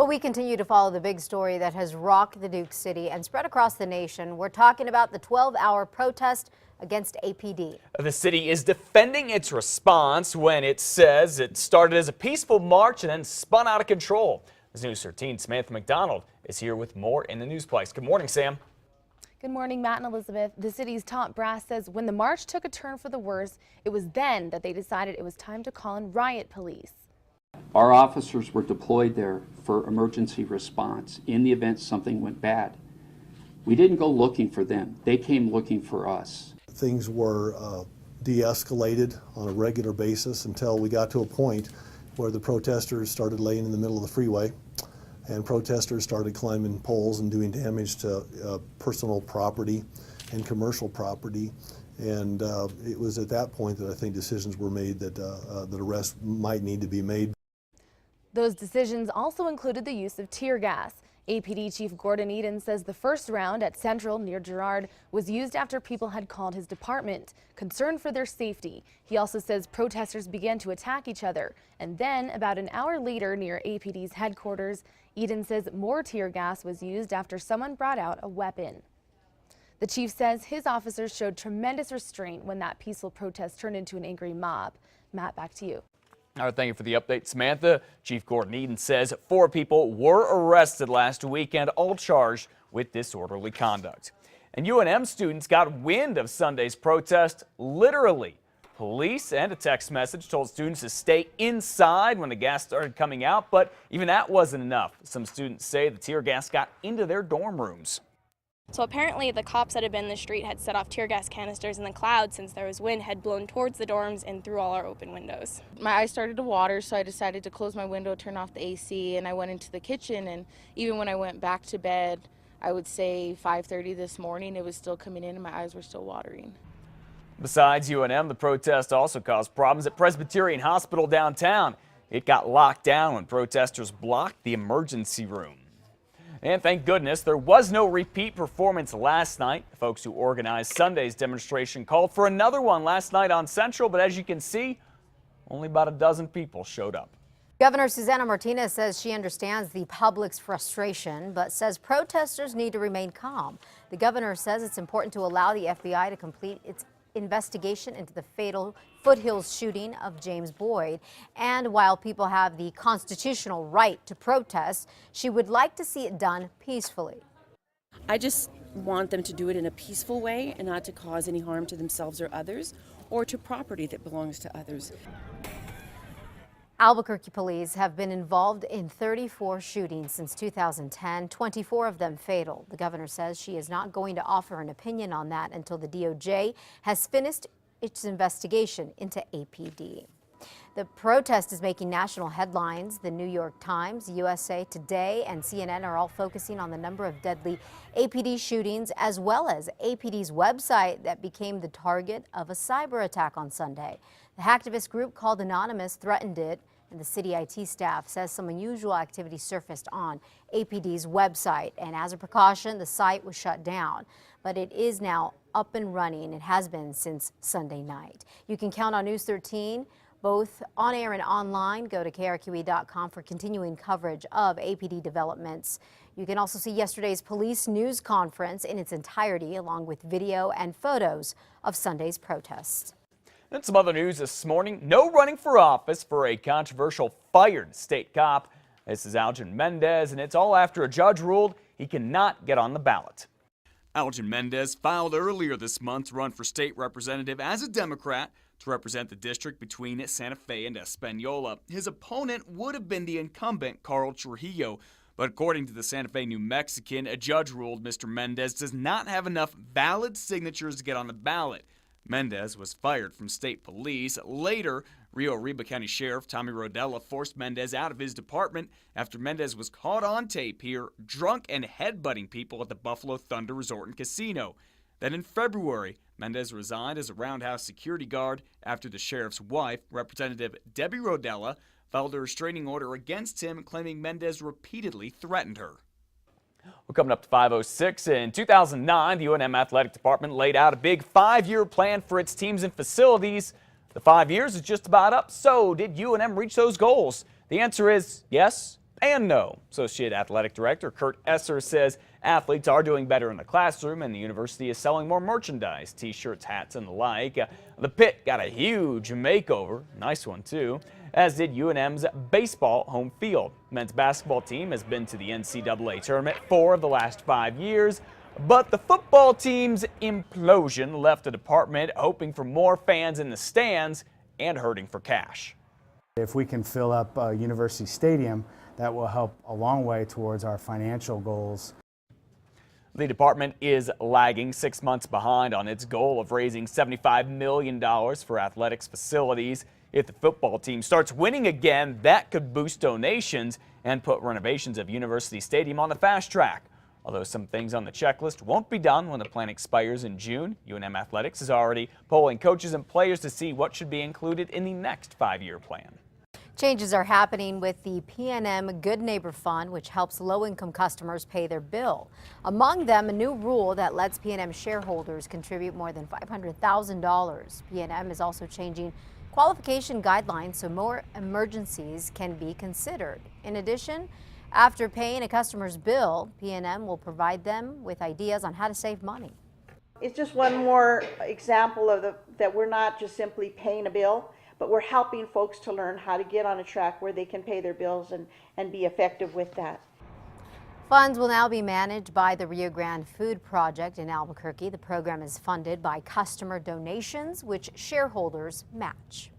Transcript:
Well, we continue to follow the big story that has rocked the Duke City and spread across the nation. We're talking about the 12-hour protest against APD. The city is defending its response when it says it started as a peaceful march and then spun out of control. This News 13's Samantha McDonald is here with more in the Newsplex. Good morning, Sam. Good morning, Matt and Elizabeth. The city's top brass says when the march took a turn for the worse, it was then that they decided it was time to call in riot police. Our officers were deployed there for emergency response in the event something went bad. We didn't go looking for them. They came looking for us. Things were de-escalated on a regular basis until we got to a point where the protesters started laying in the middle of the freeway and protesters started climbing poles and doing damage to personal property and commercial property. And it was at that point that I think decisions were made that arrests might need to be made. Those decisions also included the use of tear gas. APD Chief Gordon Eden says the first round at Central near Girard was used after people had called his department, concerned for their safety. He also says protesters began to attack each other. And then about an hour later near APD's headquarters, Eden says more tear gas was used after someone brought out a weapon. The chief says his officers showed tremendous restraint when that peaceful protest turned into an angry mob. Matt, back to you. All right, thank you for the update, Samantha. Chief Gordon Eden says 4 people were arrested last weekend, all charged with disorderly conduct. And UNM students got wind of Sunday's protest, literally. Police and a text message told students to stay inside when the gas started coming out, but even that wasn't enough. Some students say the tear gas got into their dorm rooms. So apparently the cops that had been in the street had set off tear gas canisters, and the cloud, since there was wind, had blown towards the dorms and through all our open windows. My eyes started to water, so I decided to close my window, turn off the AC, and I went into the kitchen. And even when I went back to bed, I would say 5:30 this morning, it was still coming in and my eyes were still watering. Besides UNM, the protest also caused problems at Presbyterian Hospital downtown. It got locked down when protesters blocked the emergency room. And thank goodness there was no repeat performance last night. The folks who organized Sunday's demonstration called for another one last night on Central, but as you can see, only about a dozen people showed up. Governor Susana Martinez says she understands the public's frustration, but says protesters need to remain calm. The governor says it's important to allow the FBI to complete its investigation into the fatal Foothills shooting of James Boyd. And while people have the constitutional right to protest, she would like to see it done peacefully. I just want them to do it in a peaceful way and not to cause any harm to themselves or others or to property that belongs to others. Albuquerque police have been involved in 34 shootings since 2010, 24 of them fatal. The governor says she is not going to offer an opinion on that until the DOJ has finished its investigation into APD. The protest is making national headlines. The New York Times, USA Today, and CNN are all focusing on the number of deadly APD shootings, as well as APD's website that became the target of a cyber attack on Sunday. The hacktivist group called Anonymous threatened it, and the city IT staff says some unusual activity surfaced on APD's website. And as a precaution, the site was shut down, but it is now up and running. It has been since Sunday night. You can count on News 13, both on air and online. Go to KRQE.com for continuing coverage of APD developments. You can also see yesterday's police news conference in its entirety, along with video and photos of Sunday's protest. And some other news this morning. No running for office for a controversial fired state cop. This is Elgin Mendez, and it's all after a judge ruled he cannot get on the ballot. Elgin Mendez filed earlier this month to run for state representative as a Democrat to represent the district between Santa Fe and Espanola. His opponent would have been the incumbent, Carl Trujillo. But according to the Santa Fe New Mexican, a judge ruled Mr. Mendez does not have enough valid signatures to get on the ballot. Mendez was fired from state police. Later, Rio Arriba County Sheriff Tommy Rodella forced Mendez out of his department after Mendez was caught on tape here drunk and headbutting people at the Buffalo Thunder Resort and Casino. Then in February, Mendez resigned as a roundhouse security guard after the sheriff's wife, Representative Debbie Rodella, filed a restraining order against him, claiming Mendez repeatedly threatened her. Well, coming up to 5:06, in 2009, the UNM Athletic Department laid out a big 5-year plan for its teams and facilities. The 5 years is just about up, so did UNM reach those goals? The answer is yes and no. Associate Athletic Director Kurt Esser says athletes are doing better in the classroom and the university is selling more merchandise, t-shirts, hats, and the like. The pit got a huge makeover, nice one too, as did UNM's baseball home field. Men's basketball team has been to the NCAA tournament 4 of the last 5 years, but the football team's implosion left the department hoping for more fans in the stands and hurting for cash. If we can fill up University Stadium, that will help a long way towards our financial goals. The department is lagging 6 months behind on its goal of raising $75 million for athletics facilities. If the football team starts winning again, that could boost donations and put renovations of University Stadium on the fast track. Although some things on the checklist won't be done when the plan expires in June, UNM Athletics is already polling coaches and players to see what should be included in the next 5-year plan. Changes are happening with the PNM Good Neighbor Fund, which helps low-income customers pay their bill. Among them, a new rule that lets PNM shareholders contribute more than $500,000. PNM is also changing qualification guidelines so more emergencies can be considered. In addition, after paying a customer's bill, PNM will provide them with ideas on how to save money. It's just one more example of that we're not just simply paying a bill, but we're helping folks to learn how to get on a track where they can pay their bills and be effective with that. Funds will now be managed by the Rio Grande Food Project in Albuquerque. The program is funded by customer donations, which shareholders match.